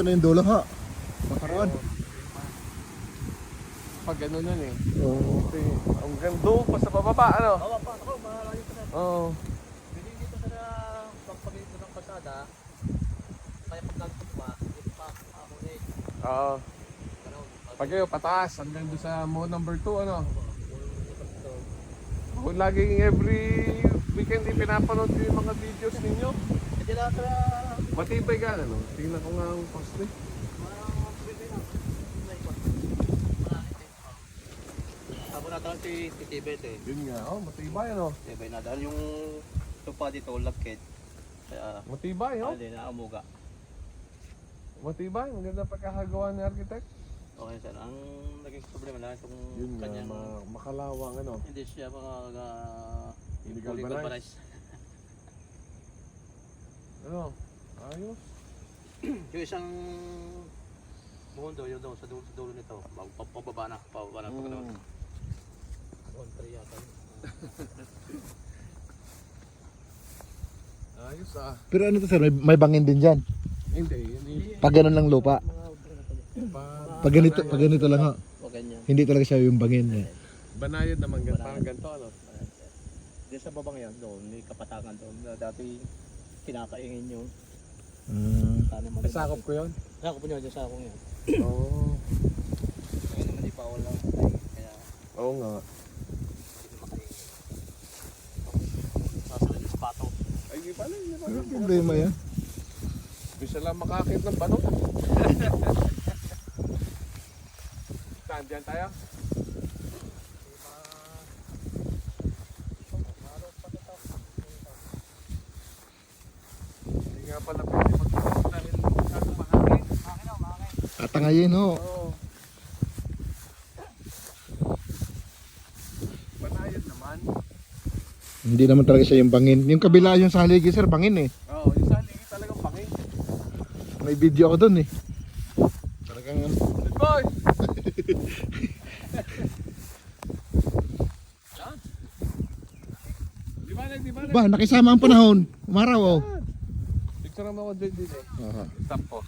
ito na yung dulo ha. Makaroon. Pag gano'n yan eh. Oo. Kasi ang gando pa sa bababa, ano? Oo, pa ako, malayo pa na. Oo. Hindi dito sa pagpagito ng pasada. Kaya pag nagpunta pa, dito pa ako eh. Oo. Ganun. Pag kayo pataas, hanggang doon sa mo number 2, ano? Kung laging every weekend din pinapanood ko yung mga videos ninyo. Hindi lang sa Matibay ka, ano? Tingnan ko nga ang cost eh. Tapos natin si Tibet eh. Yun nga, oh, matibay, ano? Tibet na dahil yung tupa dito, lagkit. Kaya Matibay, oh. hindi na amuga. Matibay, maganda pagkakagawa ni architect. Okay sir, ang naging problema lang itong Yun nga, kanyang makalawang, ano? hindi siya mga Illegal legalized. Ano? Ayos. Yung isang mundo, yun daw sa dulo nito, pababa na pag naman. On 3 yata. Ayos ah. Pero ano to sir, may bangin din dyan. Hindi. Pag ganun lang lupa. Pag ganito lang ha. O ganyan. Hindi talaga siya yung bangin eh. Banayad naman, parang ganito, ano? Diyan sa babang yan, doon, may kapatangan doon. Na dati kinakaingin yung tanaman. Sakop ko yun? Sakop po nyo, dyan sa akong yan. Oo. Kaya naman di pa wala. Kaya Oo nga. hindi makaingin. Sasalin yung sapato. Ay, di pala, di pala. Ano problema yan? Bisa lang makakit ng banok. Saan dyan tayo? Hindi nga pala pwede magpapos dahil masyadong mahangin. Tatangayin ho. Oo. Banayad naman. Hindi naman talaga siya yung bangin. Yung kabila yung sa haligi sir, bangin eh. Oo, yung sa haligi talagang pangin. May video ako dun eh. Talagang Good boy! Yan. Di ba? ba, nakisama ang panahon. Umaraw oh. Picture mo ako dito eh. Aha. Stop po.